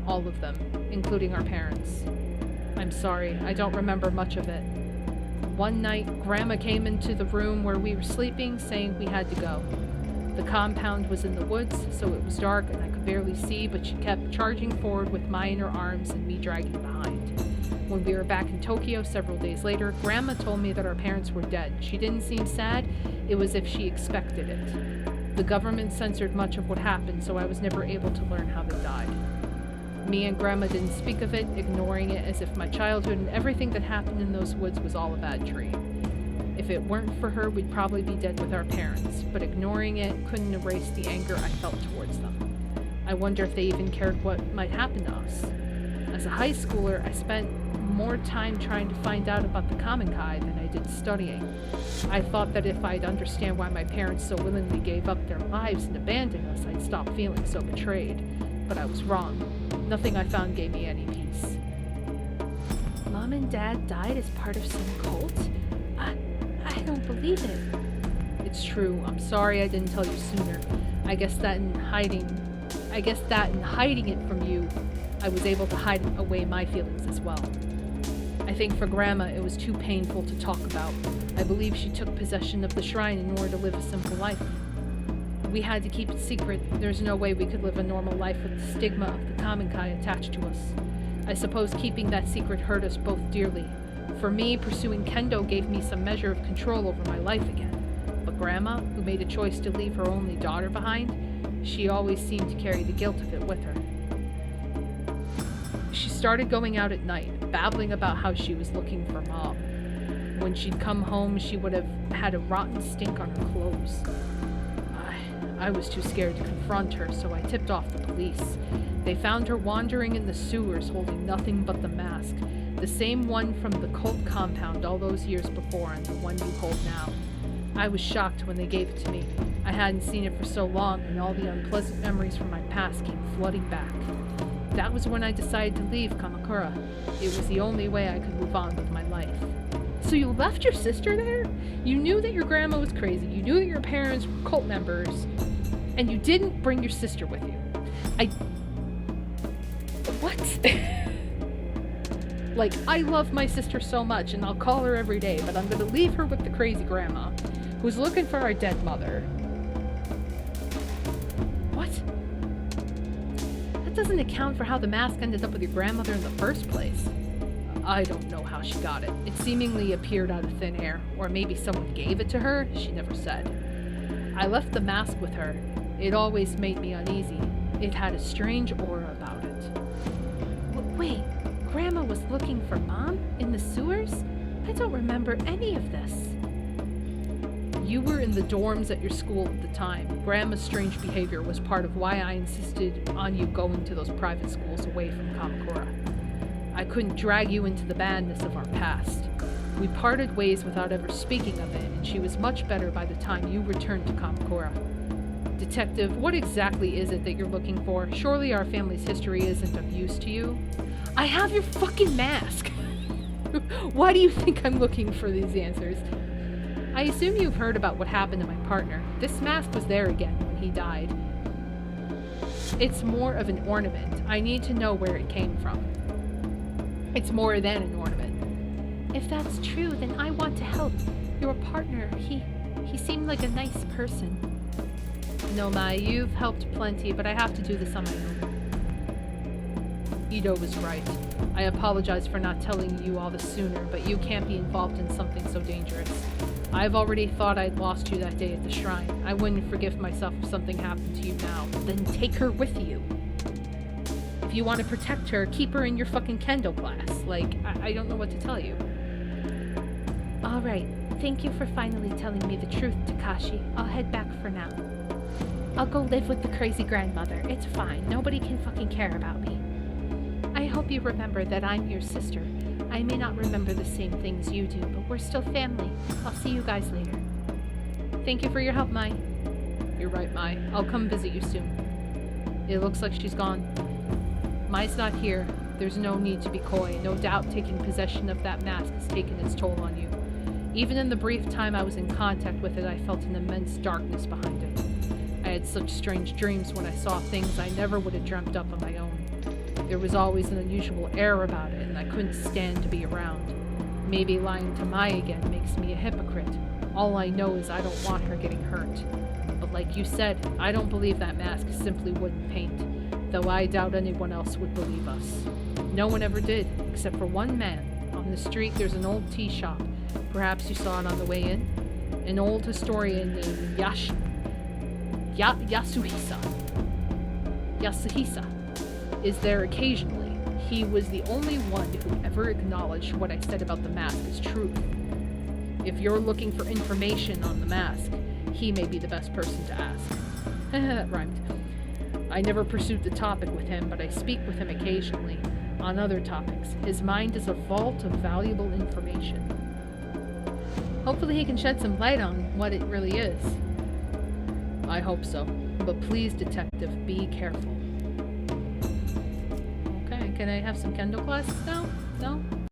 All of them, including our parents. I'm sorry, I don't remember much of it. One night, Grandma came into the room where we were sleeping, saying we had to go. The compound was in the woods, so it was dark and I could barely see, but she kept charging forward with Mai in her arms and me dragging behind. When we were back in Tokyo several days later, Grandma told me that our parents were dead. She didn't seem sad, it was as if she expected it. The government censored much of what happened, so I was never able to learn how they died. Me and Grandma didn't speak of it, ignoring it as if my childhood and everything that happened in those woods was all a bad dream. If it weren't for her, we'd probably be dead with our parents, but ignoring it couldn't erase the anger I felt towards them. I wonder if they even cared what might happen to us. As a high schooler, I spent more time trying to find out about the Kamenkai than I did studying. I thought that if I'd understand why my parents so willingly gave up their lives and abandoned us, I'd stop feeling so betrayed. But I was wrong. Nothing I found gave me any peace. Mom and Dad died as part of some cult? I don't believe it. It's true. I'm sorry I didn't tell you sooner. I guess that in hiding it from you, I was able to hide away my feelings as well. I think for Grandma it was too painful to talk about. I believe she took possession of the shrine in order to live a simple life. We had to keep it secret. There's no way we could live a normal life with the stigma of the Kamenkai attached to us. I suppose keeping that secret hurt us both dearly. For me, pursuing kendo gave me some measure of control over my life again. But Grandma, who made a choice to leave her only daughter behind, she always seemed to carry the guilt of it with her. She started going out at night, babbling about how she was looking for Mom. When she'd come home, she would have had a rotten stink on her clothes. I was too scared to confront her, so I tipped off the police. They found her wandering in the sewers holding nothing but the mask, the same one from the cult compound all those years before and the one you hold now. I was shocked when they gave it to me. I hadn't seen it for so long, and all the unpleasant memories from my past came flooding back. That was when I decided to leave Kamakura. It was the only way I could move on with my life. So you left your sister there? You knew that your grandma was crazy, you knew that your parents were cult members, and you didn't bring your sister with you. What? Like, I love my sister so much, and I'll call her every day, but I'm gonna leave her with the crazy grandma, who's looking for our dead mother. What? That doesn't account for how the mask ended up with your grandmother in the first place. I don't know how she got it. It seemingly appeared out of thin air, or maybe someone gave it to her, she never said. I left the mask with her. It always made me uneasy. It had a strange aura about it. Wait, Grandma was looking for Mom in the sewers? I don't remember any of this. You were in the dorms at your school at the time. Grandma's strange behavior was part of why I insisted on you going to those private schools away from Kamakura. I couldn't drag you into the badness of our past. We parted ways without ever speaking of it, and she was much better by the time you returned to Kamakura. Detective, what exactly is it that you're looking for? Surely our family's history isn't of use to you? I have your fucking mask! Why do you think I'm looking for these answers? I assume you've heard about what happened to my partner. This mask was there again when he died. It's more of an ornament. I need to know where it came from. It's more than an ornament. If that's true, then I want to help. Your partner, he seemed like a nice person. No, Mai, you've helped plenty, but I have to do this on my own. Ito was right. I apologize for not telling you all this sooner, but you can't be involved in something so dangerous. I've already thought I'd lost you that day at the shrine. I wouldn't forgive myself if something happened to you now. Then take her with you. If you want to protect her, keep her in your fucking kendo class. Like, I don't know what to tell you. Alright, thank you for finally telling me the truth, Takashi. I'll head back for now. I'll go live with the crazy grandmother. It's fine. Nobody can fucking care about me. I hope you remember that I'm your sister. I may not remember the same things you do, but we're still family. I'll see you guys later. Thank you for your help, Mai. You're right, Mai. I'll come visit you soon. It looks like she's gone. Mai's not here. There's no need to be coy. No doubt taking possession of that mask has taken its toll on you. Even in the brief time I was in contact with it, I felt an immense darkness behind it. I had such strange dreams when I saw things I never would have dreamt up on my own. There was always an unusual air about it, and I couldn't stand to be around. Maybe lying to Mai again makes me a hypocrite. All I know is I don't want her getting hurt. But like you said, I don't believe that mask is simply wood and paint, though I doubt anyone else would believe us. No one ever did, except for one man. On the street there's an old tea shop. Perhaps you saw it on the way in. An old historian named Yasuhisa is there occasionally. He was the only one who ever acknowledged what I said about the mask as truth. If you're looking for information on the mask, he may be the best person to ask. That rhymed. I never pursued the topic with him, but I speak with him occasionally on other topics. His mind is a vault of valuable information. Hopefully he can shed some light on what it really is. I hope so. But please, detective, be careful. Okay, can I have some kendo classes now? No?